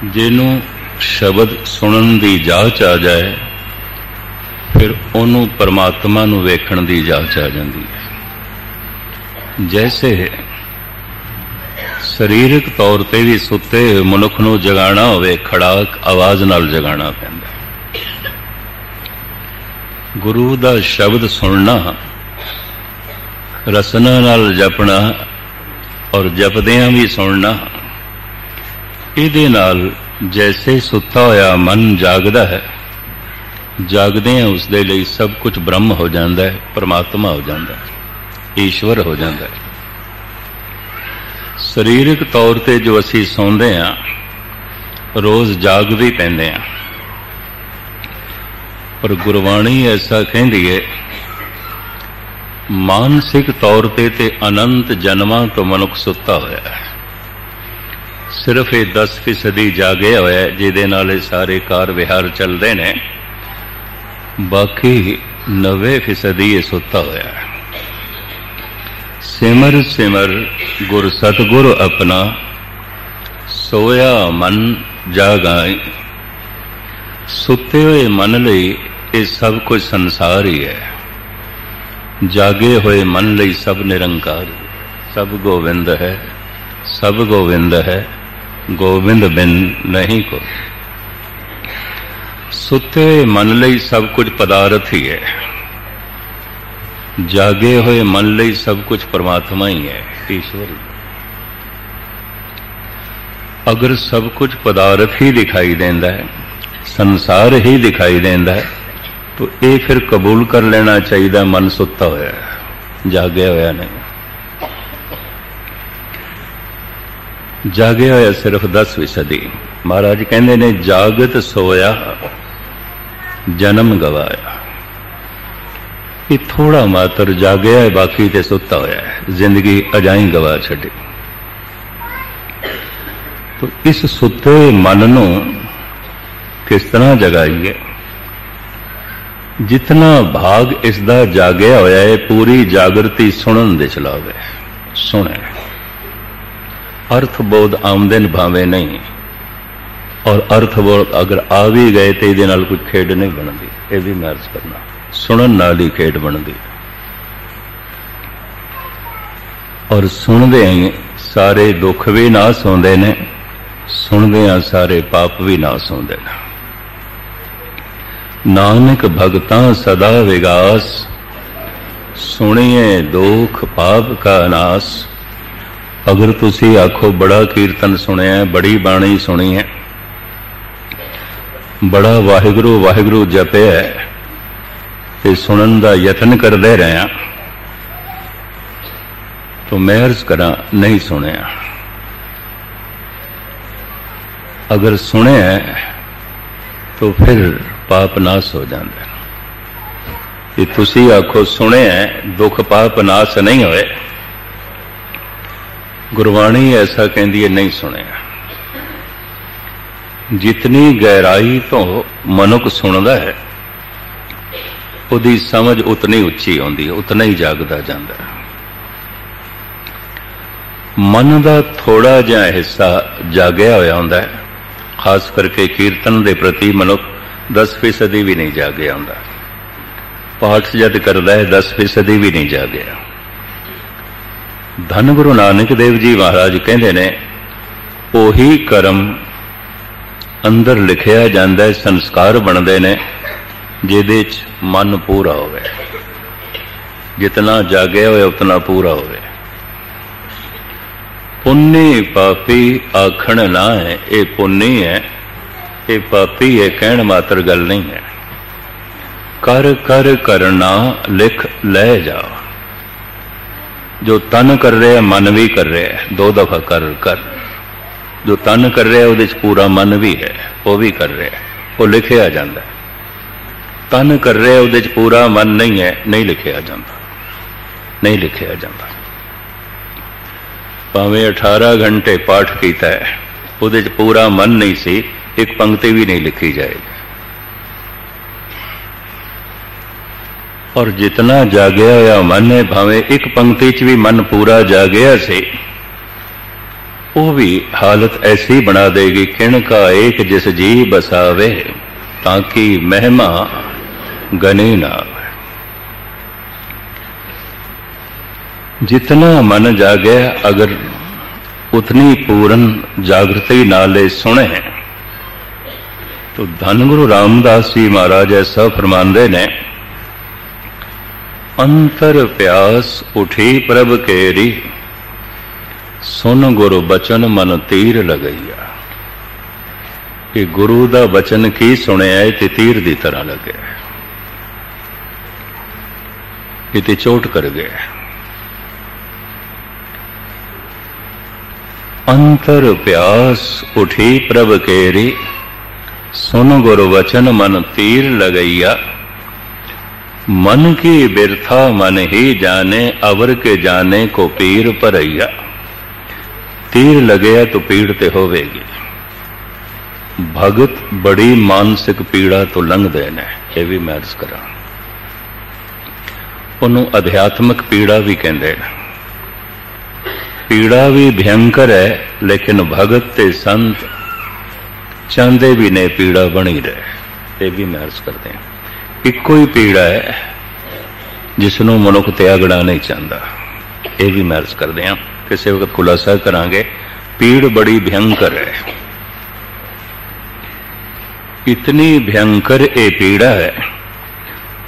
ਜਿਹਨੂੰ शबद सुनन की जाच आ जाए फिर उन्होंने परमात्मा नूं वेखण की जाच आ जाती है। जैसे शरीरक तौर पर भी सुते मनुख नूं जगाना होवे खड़ाक आवाज़ नाल जगाना पैंदा। गुरु दा शब्द सुनना, रसना नाल जपना और जपदियां भी सुनना, इहदे नाल जैसे सुता होया मन जागदा है, जागदियां उसदे लई सब कुछ ब्रह्म हो जाता है, परमात्मा हो जाता है, ईश्वर हो जाता है। शरीरक तौर पर जो असी सौंदे हाँ, रोज़ जाग भी पैंदे हाँ, पर गुरबाणी ऐसा कहती है मानसिक तौर पर ते अनंत जन्मां तो मनुख सुता होया है। सिर्फ ये 10% जागे होया जिहदे नाल सारे कार विहार चलते हैं, बाकी 90% ये सुता होया है। सिमर सिमर गुर सतगुर अपना, सोया मन जागाई। सुते हुए मन लई ये सब कुछ संसार ही है, जागे हुए मन लई सब निरंकार, सब गोविंद है, सब गोविंद है, गोविंद बिन नहीं को। सुते मन लई सब कुछ पदार्थ ही है, जागे हुए मन लई सब कुछ परमात्मा ही है, ईश्वर ही। अगर सब कुछ पदार्थ ही दिखाई देता है, संसार ही दिखाई देता है, तो ये फिर कबूल कर लेना चाहिए मन सुता होया है, जागे होया नहीं। जागे होया सिर्फ 10%। महाराज कहते ने जागत सोया जन्म गवाया। ये थोड़ा मात्र जागया है, बाकी ते सुता होया है, जिंदगी अजाई गवा छड़ी। तो इस सुते मन नूं किस तरह जगाइए? जितना भाग इसदा जागया होया है, पूरी जागृति सुनन दे चलावे, सुने। अर्थबोध आमदन भावे नहीं, और अर्थबोध अगर आ भी गए तो ये कोई खेड नहीं बनती, ये भी मैं अर्ज करना, सुनन नाल ही खेड बनती। और सुनदे ही सारे दुख भी नाश होंदे ने, सुनदियां सारे पाप भी नाश होंदे ने। नानक भगतां सदा विगास, सुनिए दुख पाप का नाश। अगर तुसी आखो बड़ा कीर्तन सुनिया, बड़ी बाणी सुनी है, बड़ा वाहिगुरु वाहिगुरु जपे है, ते सुनन दा यतन करते रहे, तो मैं अर्ज करा नहीं सुनिया। अगर सुने तो फिर पाप नाश हो जाते। ये तुसी आखो सुने दुख पाप नाश नहीं होए, गुरबाणी ऐसा कहती है नहीं सुने। जितनी गहराई तो मनुख सुनता है, उसकी समझ उतनी उच्ची होती है, उतना ही जागता जाता है। मन का थोड़ा जिहा हिस्सा जागया होया होंदा है, खास करके कीर्तन के प्रति मनुख 10% भी नहीं जागया होंदा। पाठ जद करता है 10% भी नहीं जागया। धन गुरु नानक देव जी महाराज कहते ने, ओही कर्म अंदर लिखिया जाता है, संस्कार बनते ने जिहदे च मन पूरा होवे। जितना जागया होवे उतना पूरा होवे। पुण्य पापी आखण ना है, ये पुण्य है, ये पापी है, कहण मात्र गल नहीं है। कर कर करना लिख ले जा। जो तन कर रहे हैं मन भी कर रहे हैं, 2 दफा कर कर। जो तन कर रहे हैं उहदे च पूरा मन भी है, वो भी कर रहे हैं, वो लिखिया जाता है। तन कर रहे उहदे च पूरा मन नहीं है, नहीं लिखिया जाता, नहीं लिखिया जाता। भावें 18 घंटे पाठ किया है, उहदे च पूरा मन नहीं सी, एक पंक्ति भी नहीं लिखी जाएगी। और जितना जागया होया मन है, भावें एक पंक्ति च भी मन पूरा जागया से, वो भी हालत ऐसी बना देगी, किण का एक जिस जी बसावे, ताकि महिमा गनी ना आवे। जितना मन जागे, अगर उतनी पूर्ण जागृति नाले सुने, तो धन गुरु रामदास जी महाराज ऐसा फरमांदे ने, अंतर प्यास उठी प्रभ केरी, सुन गुरु बचन मन तीर लगैया। कि गुरु दा बचन की सुनिया ते तीर दी तरह लगे, इते चोट कर गए। अंतर प्यास उठी प्रभ केरी, सुन गुरु वचन मन तीर लगैया। मन की बिरथा मन ही जाने, अवर के जाने को पीर परैया। तीर लगे तो पीड़ ते होवेगी। भगत बड़ी मानसिक पीड़ा तो लंघदे ने, ये भी मैं अर्ज करा। उन्होंने अध्यात्मक पीड़ा भी कहते हैं। पीड़ा भी भयंकर है, लेकिन भगत ते संत चाहते भी ने पीड़ा बनी रहे, ये भी मैं अर्ज करते हैं। इको ही पीड़ा है जिसनों मनुख त्यागना नहीं चाहता, ये भी मैं अर्ज करते हैं। किसी वक्त खुलासा करांगे। पीड़ बड़ी भयंकर है, इतनी भयंकर ये पीड़ा है।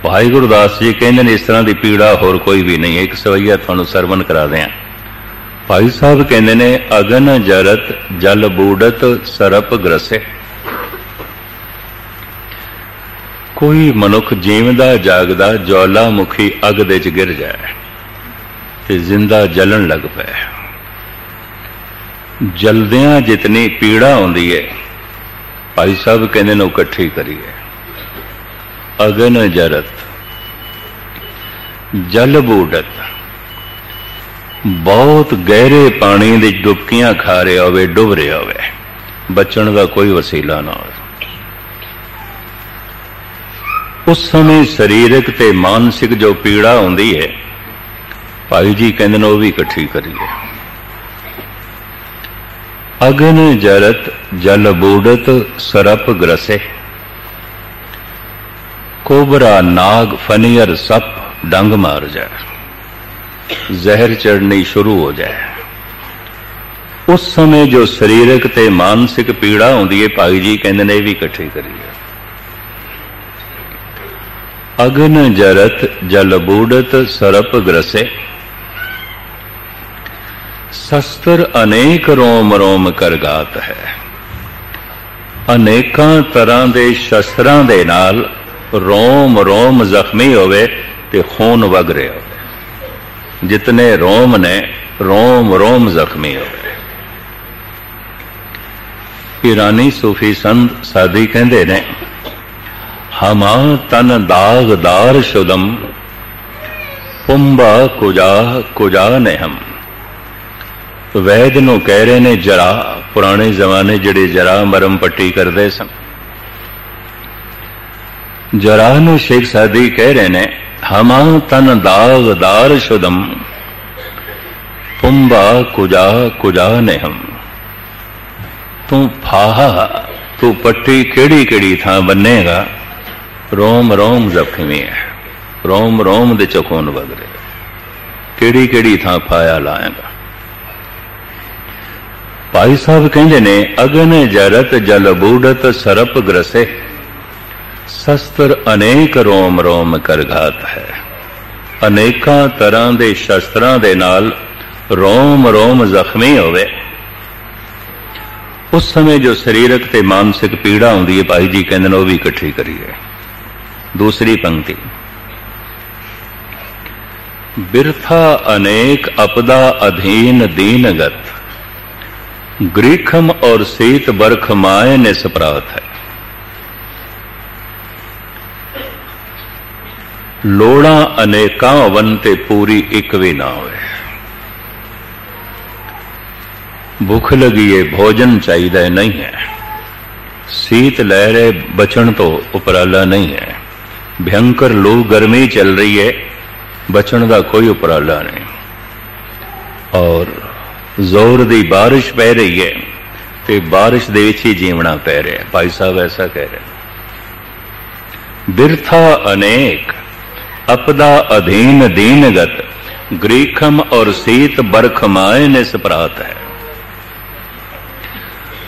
भाई गुरदास जी कहते हैं इस तरह की पीड़ा होर कोई भी नहीं है। एक सवैया थानू सरवण करा दें। भाई साहब कहते ने, अगन जरत जल बूडत सरप ग्रसे। कोई मनुख जीवदा जागदा ज्वालामुखी अग दे च गिर जाए ते जिंदा जलन लग पे। जलदियां जितनी पीड़ा आउंदी है, भाई साहब कहते ने इकट्ठी करिए। अगन जरत जल बूडत, बहुत गहरे पानी दी डुबकियां खा रहा होवे, डुब रहा होवे, बचण का कोई वसीला ना हो। उस समय शरीरक ते मानसिक जो पीड़ा आउंदी है, भाई जी कहते हैं वो भी इकट्ठी करिए। अगन जरत जल बूडत सरप ग्रसे। कोबरा नाग फनियर सप डंग मार जाए, जहर चढ़नी शुरू हो जाए। उस समय जो शरीरक ते मानसिक पीड़ा होंदी है, भाई जी कहते ने भी इकट्ठी करिए। अगन जरत जल बूडत सरप ग्रसे। शस्त्र अनेक रोम रोम करगात है। अनेकां तरह के शस्त्रां दे नाल रोम रोम जख्मी होवे ते खून वग रहा होवे। जितने रोम ने, रोम रोम जख्मी होवे। ईरानी सूफी संत साधी कहते ने, हमा तन दागदार शुदम पुंबा कुजा कुजा ने हम। वैद नूं कह रहे ने जरा, पुराने जमाने जिहड़े जरा मरम पट्टी करते सन, जरा नूं शेख सादी कह रहे ने, हमा तन दागदार शुदम पुंबा कुजा कुजा ने हम। तू फाहा, तू पट्टी केड़ी केड़ी थां बन्नेगा, रोम रोम जख्मी है, रोम रोम दे चखून वग रहे, केड़ी केड़ी थां फाया लाएगा। भाई साहब कहते ने, अगन जरत जल बूडत सरप ग्रसे। शस्त्र अनेक रोम रोम करघात है। अनेकां तरह के शस्त्रां दे नाल रोम रोम जख्मी होवे। उस समय जो शरीरक ते मानसिक पीड़ा होंदी है, भाई जी कहते ने वो भी इकट्ठी करिए। दूसरी पंक्ति, बिरथा अनेक अपदा अधीन दीनगत। ग्रीखम और सीत बरख माए ने सपरात है। लोड़ा अनेकां वनते पूरी एक भी ना होए। भूख लगी है, भोजन चाहिए नहीं है। सीत लहरे बचन तो उपराला नहीं है। भयंकर लू गर्मी चल रही है, बचन का कोई उपराला नहीं। और जोर दी बारिश पै रही है तो बारिश दे विच ही जीवना पै रहा है। भाई साहब ऐसा कह रहे। बिरथा अनेक अपदा अधीन दीनगत, ग्रीखम और सीत बरखमाए निस्परात है।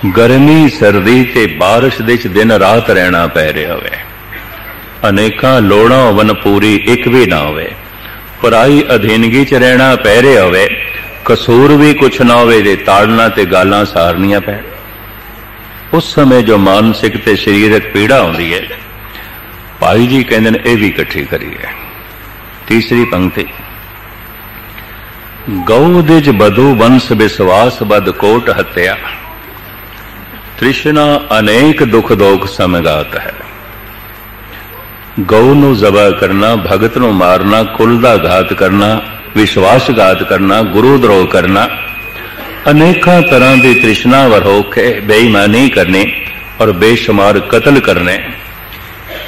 गर्मी सर्दी ते बारिश दे दिन रात रहना पै रहा होवे, अनेकां लोड़ां होवन पूरी एक भी ना होवे, पराई अधीनगी च रहना पै रहा होवे, कसूर भी कुछ ना होवे ते ताड़ना ते गालां सारनियां पै। उस समय जो मानसिक ते शरीरक पीड़ा आउंदी है, भाई जी कहंदे ने यह भी इकट्ठी करिए। तीसरी पंक्ति, गौ दिज बधु वंश विश्वास बद कोट हत्या, तृष्णा अनेक दुख दोख समगात है। गौ नूं ज़बह करना, भगत नूं मारना, कुल दा घात करना, विश्वासघात करना, गुरुद्रोह करना, अनेकों तरह की तृष्णा वरोख बेईमानी करनी और बेशुमार कतल करने,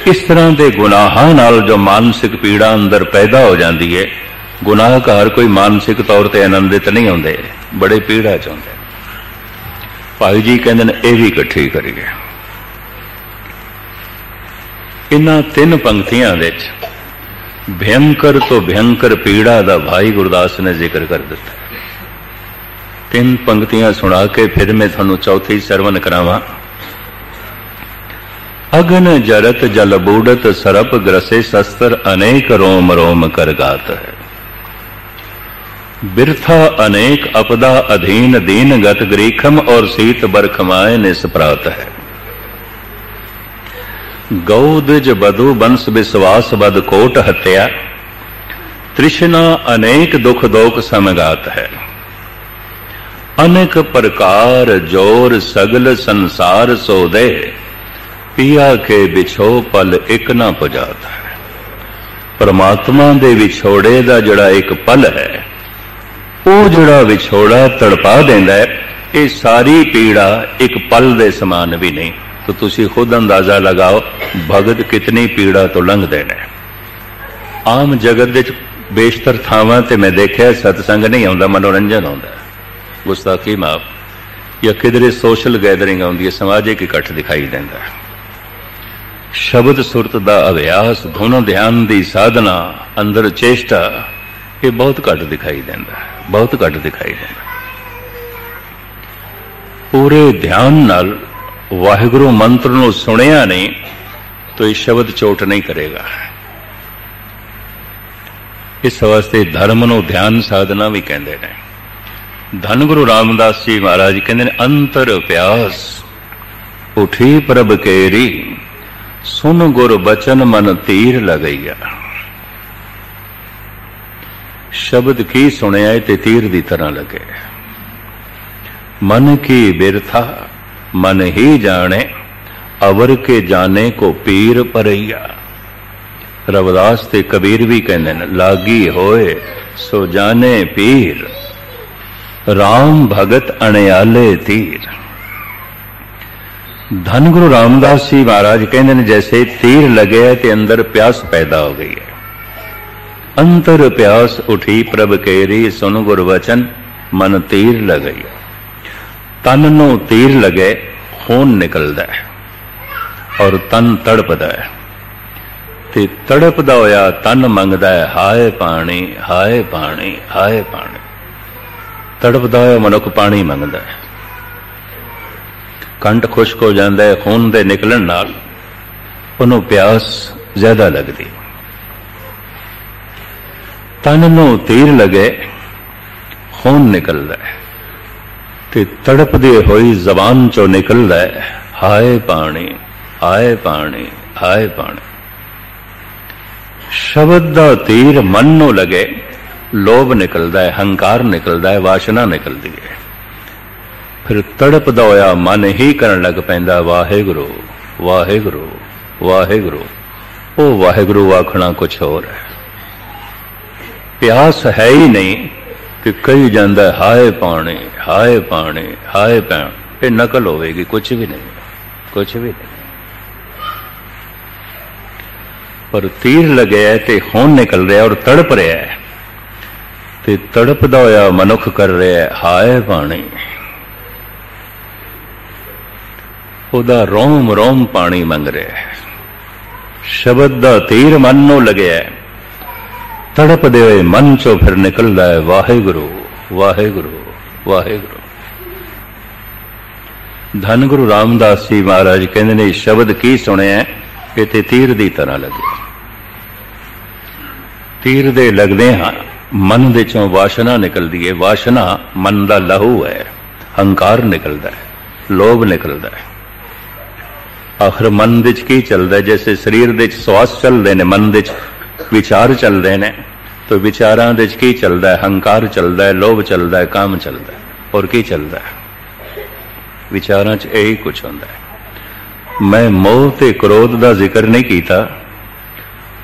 इस तरह के गुनाहां नाल जो मानसिक पीड़ा अंदर पैदा हो जाती है। गुनाहगार कोई मानसिक तौर पर आनंदित नहीं होंगे, बड़े पीड़ा च होंदे। भाई जी कहते हैं यह भी इकट्ठी करिए। इन्हां तीन पंक्तियां विच भयंकर तो भयंकर पीड़ा का भाई गुरदास ने जिक्र कर दिता। तीन पंक्तियां सुना के फिर मैं थानू चौथी सरवण करावां। अगन जरत जल बूढ़त सरप ग्रसे शस्त्र अनेक रोम रोम कर गात है। बिरथा अनेक अपदा अधीन दीनगत, ग्रीखम और सीत बरखमाए निस्परात है। गौ द्विज बधु वंश विश्वास बद कोट हत्या, तृष्णा अनेक दुख दोख समगात है। अनेक प्रकार जोर सगल संसार सो दे, पिया के बिछो पल एक ना पुजात है। परमात्मा दे विछोड़े दा जड़ा एक पल है, वो जड़ा विछोड़ा तड़पा देंदा है। ये सारी पीड़ा एक पल दे समान भी नहीं। तो तुसी खुद अंदाजा लगाओ भगत कितनी पीड़ा तो लंघदे ने। आम जगत दे बेशतर थावां ते मैं देखिया सत्संग नहीं आउंदा, मनोरंजन आउंदा, गुस्ताखी माफ या किधरे सोशल गैदरिंग आउंदी है, समाजिक इकट्ठ दिखाई देंदा। शब्द सुरत दा अभ्यास, धुन ध्यान दी साधना, अंदर चेष्टा, ये बहुत घट दिखाई देंदा, बहुत घट दिखाई देंदा। पूरे ध्यान नाल वाहिगुरु मंत्र नूं सुनिया नहीं तो ये शब्द चोट नहीं करेगा। इस वास्ते धर्म नूं ध्यान साधना भी कहते हैं। धन गुरु रामदास जी महाराज कहते हैं, अंतर प्यास उठी प्रभ केरी, सुन गुर बचन मन तीर लगैया। शब्द की सुनिया ते तीर दी तरह लगे। मन की बिरथा मन ही जाने, अवर के जाने को पीर परैया। रविदास ते कबीर भी कहते हैं, लागी होए सो जाने पीर, राम भगत अणयाले तीर। धन गुरु रामदास जी महाराज कहते हैं, जैसे तीर लगे है ते अंदर प्यास पैदा हो गई है। अंतर प्यास उठी प्रभ केरी, सुन गुर वचन मन तीर लगई। तन नू तीर लगे, खून निकलता है और तन तड़पदा है। ते तड़पदा होया तन मंगदा है, हाय पानी हाय पानी हाय पानी। तड़पदा होया मनुख पानी मंगदा है। कंठ खुश्क हो जाता है, खून दे निकलन नाल उन्होंने प्यास ज्यादा लगती। तन नू तीर लगे, खून निकलता है ते तड़पदे होई जबान चो निकलदा है, हाय पानी हाय पानी हाय पानी। शब्द दा तीर मन नू लगे, लोभ निकलदा है, हंकार निकलदा है, वासना निकलदी है। फिर तड़पदा होया मन ही करन लग पैंदा, वाहेगुरु वाहेगुरु वाहेगुरु। ओ वाहेगुरु आखना कुछ होर है। प्यास है ही नहीं कि कही जाता है हाय पानी हाय पानी हाय पानी। ये नकल होगी, कुछ भी नहीं, कुछ भी नहीं। पर तीर लगे है ते खून निकल रहा है और तड़प रहा है। ते तड़पदा होया मनुख कर रहा है हाय पानी, ओदा रोम रोम पानी मंग रहा है। शब्द दा तीर मन नू लग्या, तड़पदे हुए मन चो फिर निकलदा है वाहेगुरु वाहेगुरु वाहेगुरु। धन गुरु रामदास जी महाराज कहते ने शब्द की सुनिया कि ते तीर की तरह लगे। तीर दे लगदे हाँ मन दे चों वासना निकलती है। वासना मन का लहू है, हंकार निकलता है, लोभ निकलता है। आखिर मन दे की चलता है, जैसे शरीर दे श्वास चलते हैं, मन दे विचार चलते हैं, तो विचारां दे की चलता है, हंकार चलता है, लोभ चलता है, काम चलता है। और की चलता है विचारां च यही कुछ होता है। मैं मोह ते क्रोध का जिक्र नहीं किया,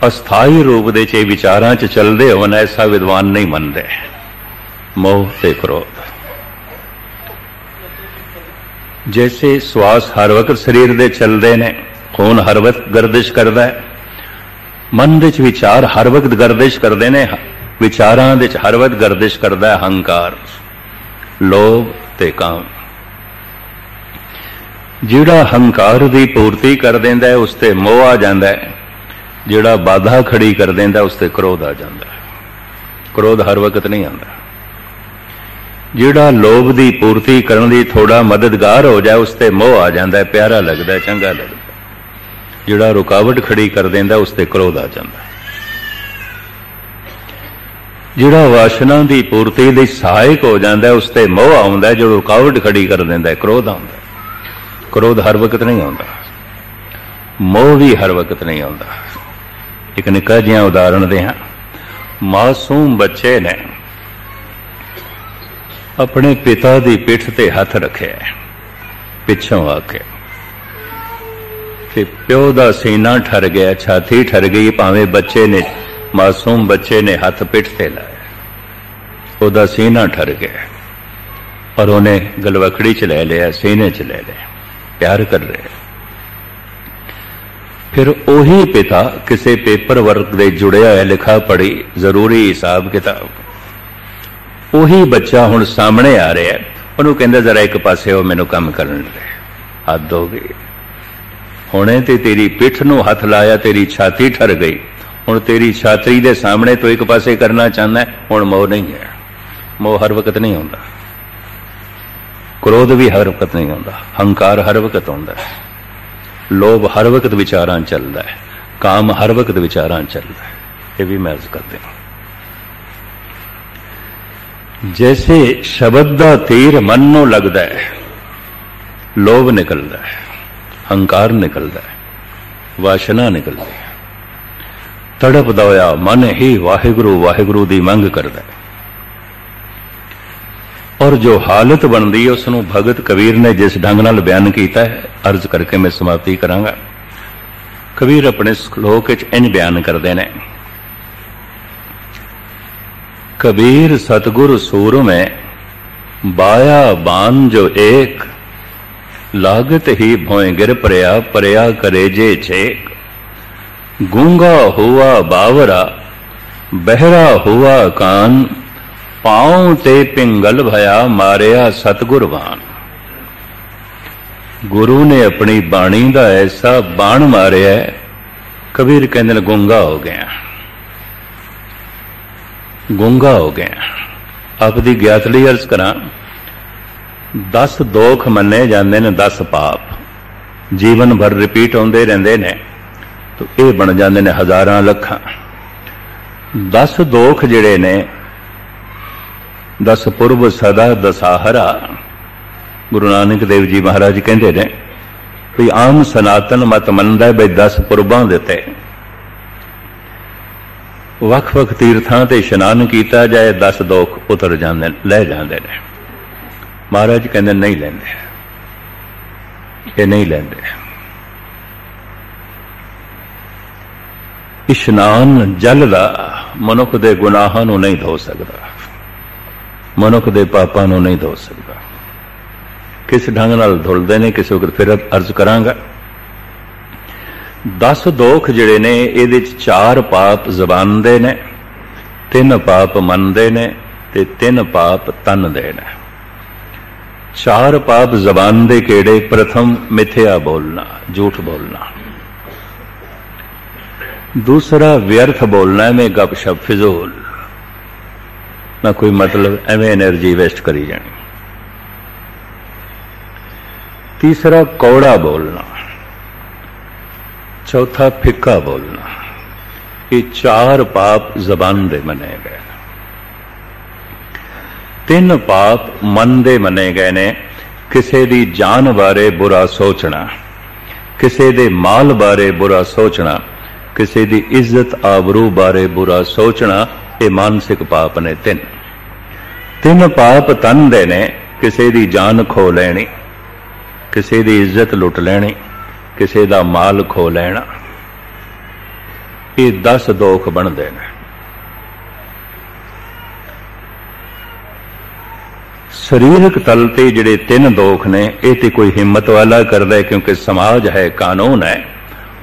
अस्थाई रूप दे च विचारां च चलते होन ऐसा विद्वान नहीं मनते। मोह ते क्रोध जैसे श्वास हर वक्त शरीर दे चलते ने, खून हर वक्त गर्दिश करता है, मन दे विचार हर वक्त गर्दिश करते ने, विचारां दे हर वक्त गर्दिश करता है हंकार, लोभ ते काम। जिहड़ा हंकार की पूर्ति कर देंदा है उसते मोह आ जाता है, जिहड़ा बाधा खड़ी कर देंदा उसते क्रोध आ जाता है। क्रोध हर वक्त नहीं आता। जिहड़ा लोभ की पूर्ति करने की थोड़ा मददगार हो जाए उसते मोह आ जाता है, प्यारा लगता है, चंगा लगता है। जिहड़ा रुकावट खड़ी कर देंदा उसते क्रोध आ जाता है। जिहड़ा वासना की पूर्ति की सहायक हो जाता है उसते मोह आउंदा है, जो रुकावट खड़ी कर देंदा है क्रोध आउंदा है। क्रोध हर वक्त नहीं आता, मोह भी हर वक्त नहीं आता। एक निक्का जिहा उदाहरण दें, मासूम बच्चे ने अपने पिता की पिठ ते हथ रखे पिछों आके, प्यो का सीना ठर गया, छाती ठर गई, भावें बच्चे ने, मासूम बच्चे ने हाथ पिठ ते लाया, ओदा सीना ठर गया और उन्हें गलवकड़ी च ले लिया, सीने च ले लिया, प्यार कर रहे। फिर उही पिता किसी पेपर वर्क दे जुड़िया है, लिखा पढ़ी जरूरी हिसाब किताब, उही बच्चा हुण सामने आ रहा है, उन्होंने कहंदा जरा एक पासे हो, मैनू काम करन दे। हद हो गई, हुणे ते तेरी पिठ नूं हथ लाया, तेरी छाती ठर गई, हुण तेरी छाती दे सामने तो एक पासे करना चाहना है, हुण मोह नहीं है। मोह हर वक्त नहीं होता, क्रोध भी हर वक्त नहीं होता, हंकार हर वक्त होता है, लोभ हर वक्त विचारां चलता है, काम हर वक्त विचारां चलता है। ये भी मैं अर्ज करते हैं। जैसे शब्द का तीर मन नूं लगता है, लोभ निकलता है, हंकार निकलता है, वासना निकलती है, तड़पदा होया मन ही वाहिगुरु वाहिगुरु की मंग करता है। और जो हालत बनती है उसनूं भगत कबीर ने जिस ढंग नाल बयान किया है, अर्ज करके मैं समाप्ति करांगा। कबीर अपने श्लोक इंज बयान करते हैं, कबीर सतगुरु सूर में बाया बान जो एक, लागत ही भोए गिर परया, परया करे जे छेक। गूंगा हुआ बावरा बहरा हुआ कान, पांव ते पिंगल भया मारिया सतगुरबान। गुरु ने अपनी बाणी का ऐसा बाण मारिया, कबीर कहते गूंगा हो गया, गूंगा हो गया। आपकी ज्ञात लई अर्ज करा, 10 दोख मन्ने जाते हैं, 10 पाप जीवन भर रिपीट होंदे रहंदे ने, तो ये बन जाते हैं हजारां लखां। 10 दोख जिहड़े ने, 10 पुरब सदा दसाहरा, गुरु नानक देव जी महाराज कहते हैं भी आम सनातन मत मनदा है भी 10 पुरबां दे ते वख-वख तीर्थां ते इशनान कीता जाए, 10 दोख उतर जांदे, लै जांदे ने। महाराज कहते नहीं लैंदे, ये नहीं लैंदे। इशनान जल दा मनुख दे गुनाहां नूं नहीं धो सकदा, मनुख दे पापां नूं नहीं धो सकदा। किस ढंग नाल धुलदे ने, किस वक्त फिर अर्ज करांगा। 10 दोख जिहड़े ने, इहदे 4 पाप जबान दे ने, 3 पाप मन दे ने, ते 3 पाप तन दे ने। 4 पाप जबान दे केड़े। प्रथम मिथ्या बोलना, झूठ बोलना। दूसरा व्यर्थ बोलना, में गपशप फिजूल ना कोई मतलब, एवं एनर्जी वेस्ट करी जानी। तीसरा कौड़ा बोलना। चौथा फिक्का बोलना। ये 4 पाप जबान दे मने गए। 3 पाप मन दे मने गए ने। किसी दी जान बारे बुरा सोचना, किसी दे माल बारे बुरा सोचना, किसी दी इज्जत आबरू बारे बुरा सोचना, ये मानसिक पाप ने 3। 3 पाप तन दे ने। किसी दी जान खो लेनी, किसी दी इज्जत लुट लेनी, किसी दा माल खो लेना, ये 10 दोख बनते हैं। शरीरक तल ते जिहड़े 3 दोख ने, ये तो कोई हिम्मत वाला करता है क्योंकि समाज है, कानून है।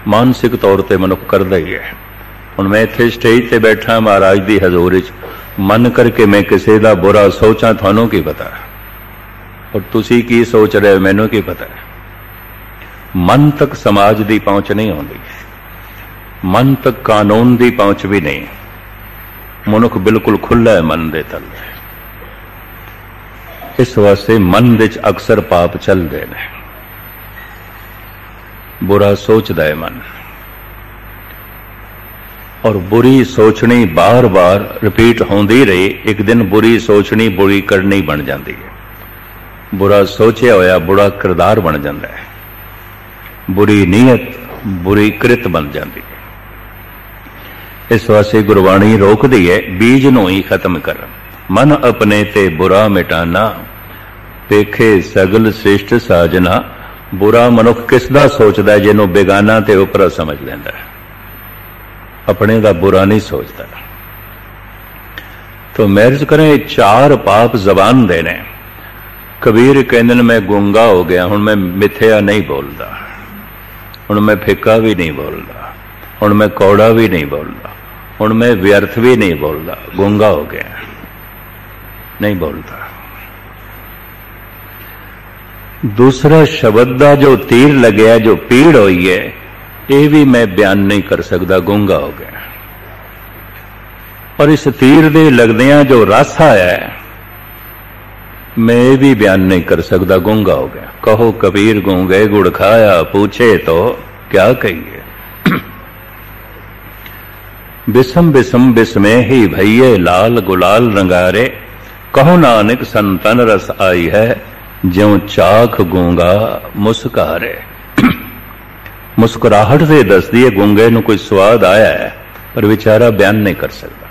मानसिक तौर पर मनुख करता ही है। हुण मैं इत्थे स्टेज ते बैठा महाराज दी हजूर च, मन करके मैं किसी का बुरा सोचा, थानू की पता, और तुसी की सोच रहे हो मैनू की पता। मन तक समाज की पहुंच नहीं आती, मन तक कानून की पहुंच भी नहीं। मनुख बिल्कुल खुला है मन दे तल। इस वास्ते मन विच अक्सर पाप चलते हैं। बुरा सोचता है मन, और बुरी सोचनी बार बार रिपीट होती रही, एक दिन बुरी सोचनी बुरी करनी बन जाती है। बुरा सोचा होया बुरा किरदार बन जाता है, बुरी नीयत बुरी कृत बन जाती है। इस वास्ते गुरबाणी रोकती है, बीज नूं ही खत्म कर। मन अपने ते बुरा मिटाना, पेखे सगल श्रेष्ठ साजना। बुरा मनुख किसदा सोचता है? जिन्हों बेगाना ते उपरा समझ लेंदा है, अपने का बुरा नहीं सोचता। तो मैरिज करें, 4 पाप जबान दे ने। कबीर कहंदे ने मैं गूंगा हो गया, हुण मैं मिथ्या नहीं बोलता, हुण मैं फिक्का भी नहीं बोलता, हुण मैं कौड़ा भी नहीं बोलता, हुण मैं व्यर्थ भी नहीं बोलता, गूंगा हो गया, नहीं बोलता। दूसरा शब्द का जो तीर लगे, जो पीड़ हुई है, ये भी मैं बयान नहीं कर सकता, गूंगा हो गया। और इस तीर दे लगदियां जो रस आया है, मैं ये भी बयान नहीं कर सकता, गूंगा हो गया। कहो कबीर गूंगे गुड़ खाया, पूछे तो क्या कहिए। बिसम बिसम बिस्मे ही भैये लाल गुलाल रंगारे। कहो नानक संतन रस आई है, ज्यों चाख गूंगा मुस्कारे। मुस्कुराहट से दसदी है गूंगे नूं कोई स्वाद आया है, पर बेचारा बयान नहीं कर सकता।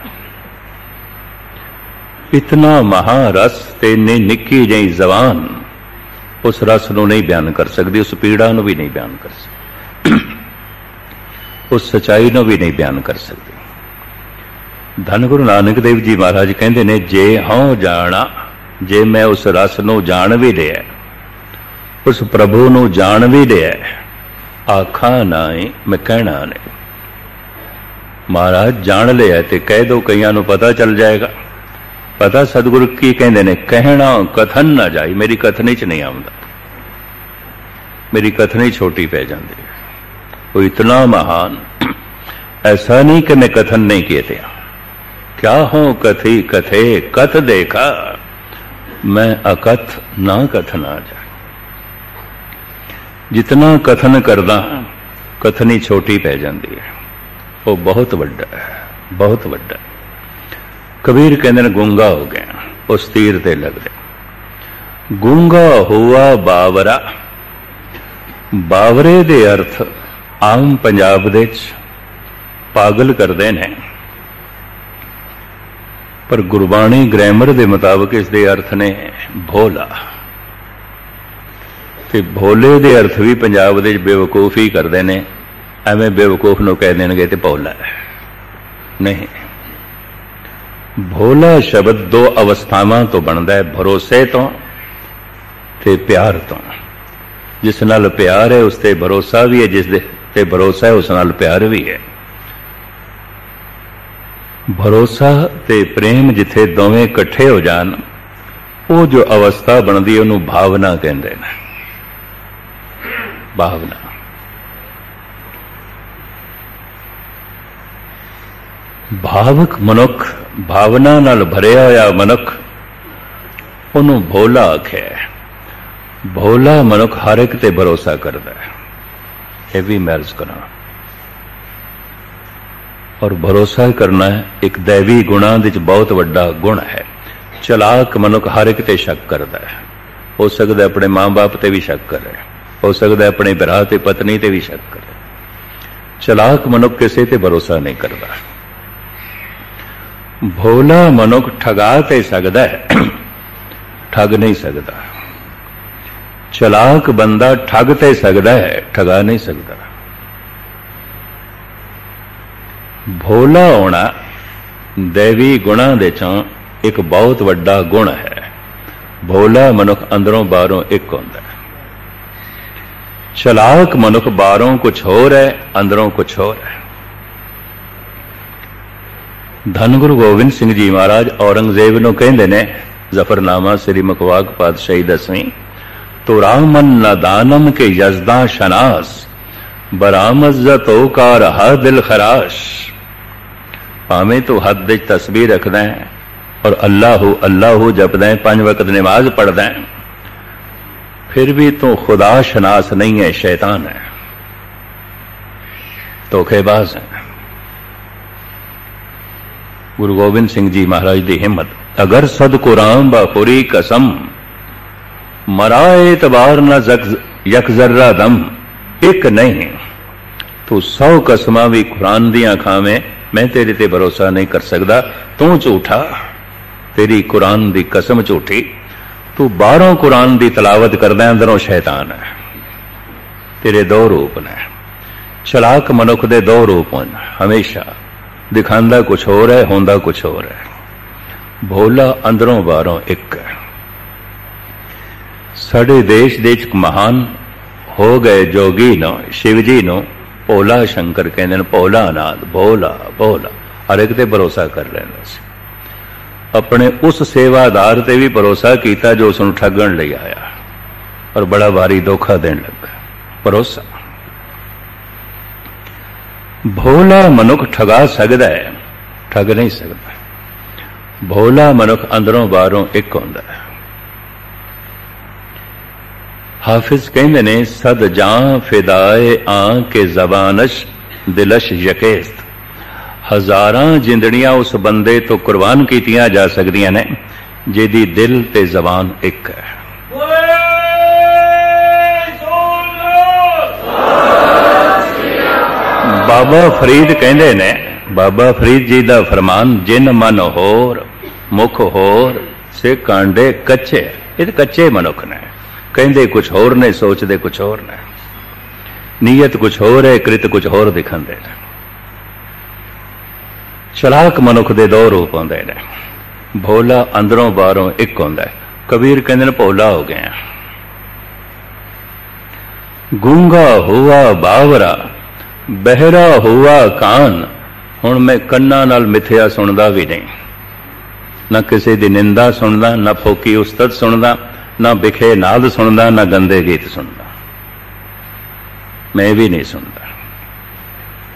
इतना महारस ते इन्नी निक्की जी जबान उस रस नूं नहीं बयान कर सकती, उस पीड़ा नूं भी नहीं बयान कर सकती, उस सच्चाई नूं भी नहीं बयान कर सकती। धन गुरु नानक देव जी महाराज कहते ने, जे हूं जाना, जे मैं उस रस नूं जान भी लिया, उस प्रभु नूं जान भी लिया, आखा ना ही मैं कहना नहीं। महाराज जान लिया तो कह दो, कईयां नूं पता चल जाएगा। पता सतगुरु की कहते ने, कहना कथन ना जाए। मेरी कथनी च नहीं आउंदा, मेरी कथनी छोटी पै जाती है। वो इतना महान, ऐसा नहीं कि मैं कथन नहीं कहते। क्या हो कथी कथे कथ देखा, मैं अकथ ना कथना जाए। जितना कथन करदा कथनी छोटी पै जाती है। वो बहुत वड्डा है, बहुत वड्डा। कबीर कहते हैं गूंगा हो गया, उस तीर ते लग गया। गूंगा हुआ बावरा। बावरे दे अर्थ आम पंजाब दे पागल करते हैं, पर गुरबाणी ग्रामर के मुताबिक इसके अर्थ ने भोला। ते भोले दे अर्थ भी पंजाब दे बेवकूफ ही करते हैं। एवं बेवकूफ नूं कह देंगे तो भोला नहीं। भोला शब्द 2 अवस्थावां तो बनता है, भरोसे तो ते प्यार तो। जिस नाल प्यार है उस ते भरोसा भी है, जिस ते भरोसा है उस नाल प्यार भी है। भरोसा ते प्रेम जिथे दोवें इकट्ठे हो जान, वो जो अवस्था बनती है उन्होंने भावना कहते हैं। भावना भावक मनुख, भावना नाल भरिया होया मनुख, उन्होंने भोला आख्या। भोला मनुख हर एक ते भरोसा करता है। यह भी मैरिज करा और भरोसा करना एक दैवी गुणा विच बहुत वड्डा गुण है। चलाक मनुख हर एक ते शक करता है। हो सकता है अपने मां बाप ते भी शक करे, हो सकता है अपने भरा ते पत्नी ते भी शक करे। चलाक मनुख किसी ते भरोसा नहीं करता। भोला मनुख ठगा ते सकता है, ठग नहीं सकता। चलाक बंदा ठग ते सकता है, ठगा नहीं सकता। भोला होना दैवी गुणा दे चों एक बहुत वड्डा गुण है। भोला मनुख अंदरों बाहरों एक होंदा है। चलाक मनुख बाहरों कुछ होर है, अंदरों कुछ होर है। धन गुरु गोबिंद सिंह जी महाराज औरंगजेब नूं कहंदे ने, जफरनामा श्री मुखवाक पातशाही 10वीं, तो रामन न दानम के यजदा शनास, बरामजतो का रहा दिल खराश। भावें तू हद विच तस्बीह रखदा है और अल्लाह अल्लाह जपदा है, 5 वक्त नमाज पढ़दा है, फिर भी तू खुदा शनास नहीं है, शैतान है, धोखेबाज है। गुरु गोबिंद सिंह जी महाराज की हिम्मत, अगर सद कुरान बाखुरी कसम, मराए एतबार न यक जर्रा दम। एक नहीं तू 100 कसमां भी कुरान दियां खावे, मैं तेरे ते भरोसा नहीं कर सकता। तू झूठा, तेरी कुरान दी कसम झूठी। तू बाहरों कुरान दी तलावत करदा, अंदरों शैतान है। तेरे 2 रूप ने। चलाक मनुख दे 2 रूप हैं हमेशा, दिखांदा कुछ होर है, होंदा कुछ होर है। भोला अंदरों बाहरों एक है। साडे देश दे महान हो गए जोगी नो, शिव जी नो भोला शंकर कहते हैं। भोला नाथ, भोला भोला, हर एक ते भरोसा कर रहे सी। अपने उस सेवादार ते भी भरोसा किया जो उसनूं ठगण लई आया और बड़ा भारी धोखा देने लगा। भरोसा भोला मनुख ठगा सकता है, ठग नहीं सकता। भोला मनुख अंदरों बाहरों एक होंदा है। हाफिज कहते ने, सद जां फिदाए आं के जबानश दिलश यकेस्त। हजारां जिंदड़ियां उस बंदे तो कुर्बान कीतियां जा सकदियां ने जिहदी दिल ते जबान एक है। बाबा फरीद कहते ने, बाबा फरीद जी का फरमान, जिन मन होर मुख होर से कांडे कच्चे। ये कच्चे मनुख ने, कहते कुछ होर ने, सोचते कुछ होर ने। नीयत कुछ होर है, कृत कुछ होर दिखाते हैं। चलाक मनुख दे 2 रूप होंदे ने। भोला अंदरों बाहरों एक होंदा है। कबीर कहते हैं भोला हो गया। गूंगा हुआ बावरा, बहरा हुआ कान। हुण मैं कन्ना नाल मिथ्या सुनदा भी नहीं, ना किसी दी निंदा सुनदा, ना फोकी उस्ताद सुनदा, ना बिखे नाद सुनदा, ना गंदे गीत सुनदा। मैं भी नहीं सुनता,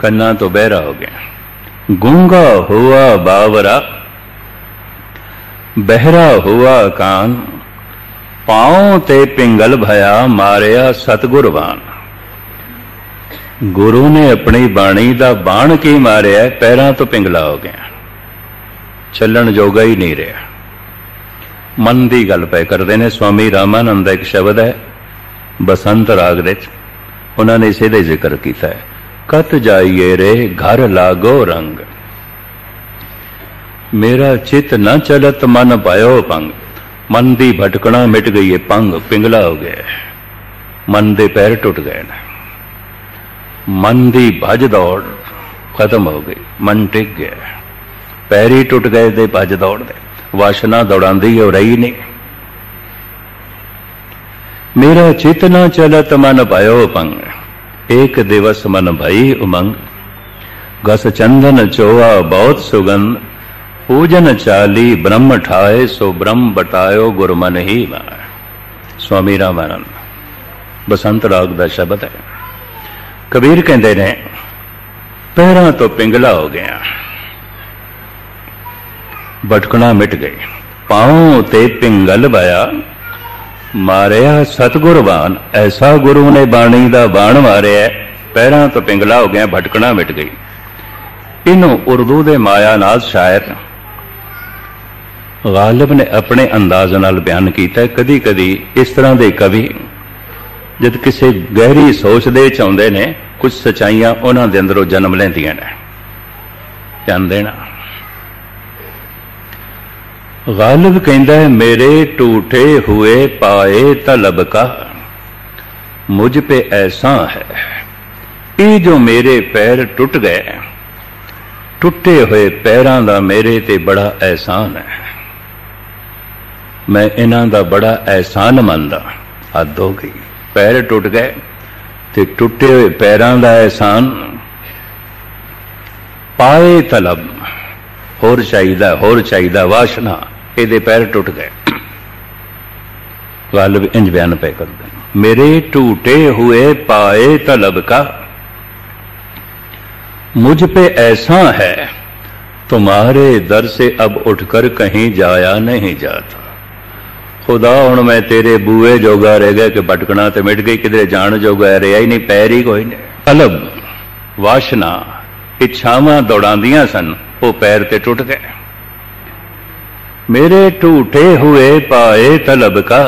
कन्ना तो बहरा हो गया। गूंगा हुआ बावरा, बहरा हुआ कान। पांव ते पिंगल भया, मारिया सतगुरबान। गुरु ने अपनी बाणी दा बाण की मारिया, पैरां तो पिंगला हो गया, चलन जोगा ही नहीं रहा। मन की गल पे करते हैं। स्वामी रामानंद का एक शब्द है बसंत राग दे, उन्होंने इसे दे जिक्र किया है, कत जाइए रे घर लागो रंग। मेरा चित न चलत मन पायो पंग। मन की भटकना मिट गई है, पंग पिंगला हो गया, मन के पैर टुट गए न। मन की भज दौड़ खत्म हो गई, मन टिक गया, पैर ही टुट गए थे भज दौड़ दे। वासना दौड़ांदी हो रही नहीं। मेरा चित न चलत मन पायो पंग। एक दिवस मन भई उमंग। गस चंदन चोआ बहुत सुगंध, पूजन चाली ब्रह्म ठाए, सो ब्रह्म बटायो गुर मन ही माए। स्वामी रामानंद बसंत राग का शब्द है। कबीर कहते ने पैरों तो पिंगला हो गया, भटकना मिट गई, पांव ते पिंगल पाया, मारिया सतगुरबान। ऐसा गुरु ने बाणी दा बाण मारिया, पैरों तो पिंगला हो गया, भटकना मिट गई। इनू उर्दू दे मायानाज शायर गालिब ने अपने अंदाज नाल बयान किया। कदी कदी इस तरह के कवि जब किसी गहरी सोच दे चाहते ने, कुछ सच्चाइयां उन्हां दे अंदरों जन्म लैंदियां ने। ध्यान देना। गालिब कहता है मेरे टूटे हुए पाए तलब का मुझ पे ऐसा है, ये जो मेरे पैर टुट गए, टुटे हुए पैरों का मेरे ते बड़ा एहसान है। मैं इन्हां दा बड़ा एहसान मनदा। हद हो गई, पैर टुट गए ते टुटे हुए पैरों का एहसान। पाए तलब होर चाहिदा, होर चाहिदा, वाशना, ये पैर टुट गए। गालिब इंज बयान पे करते, मेरे टूटे हुए पाए तलब का मुझ पे ऐसा है, तुम्हारे दर से अब उठकर कहीं जाया नहीं जाता। खुदा हुण मैं तेरे बूए जोगा रह गया कि भटकना तो मिट गई, किधरे जान जोगा रहा ही नहीं, पैर ही कोई नहीं। तलब वाशना इच्छावां दौड़ांदियां सन, वो पैर ते टुट गए। मेरे टूटे हुए पाए तलब का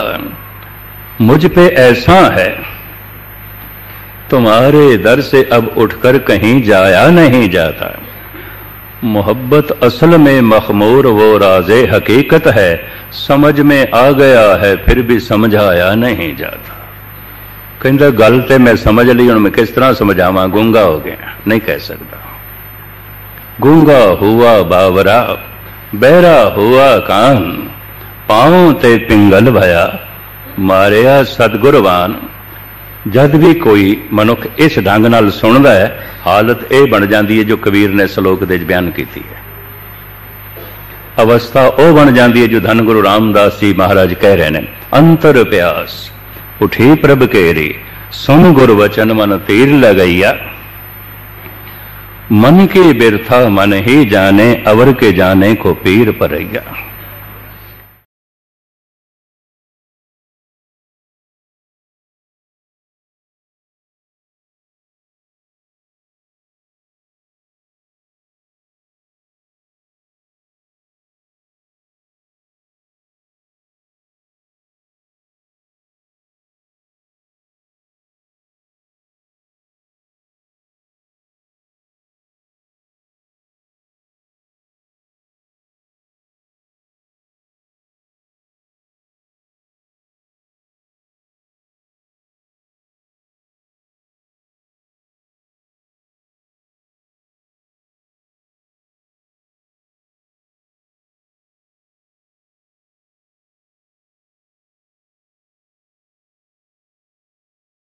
मुझ पे ऐसा है, तुम्हारे दर से अब उठकर कहीं जाया नहीं जाता। मोहब्बत असल में मखमूर वो राज़े हकीकत है, समझ में आ गया है फिर भी समझाया नहीं जाता। कहता गल ते मैं समझ ली, हुण मैं किस तरह समझावां, गूंगा हो गया, नहीं कह सकता। गूंगा हुआ बावरा बहरा हुआ कान, पांव ते पिंगल भया, मारिया सतगुरबान। जद भी कोई मनुख इस ढंग नाल सुनदा है, हालत यह बन जाती है जो कबीर ने श्लोक दे बयान की है। अवस्था वह बन जाती है जो धन गुरु रामदास जी महाराज कह रहे हैं, अंतर प्यास उठी प्रभ केरी, सुन गुर वचन मन तीर लगैया। मन की बिरथा मन ही जाने, अवर के जाने को पीर परैया।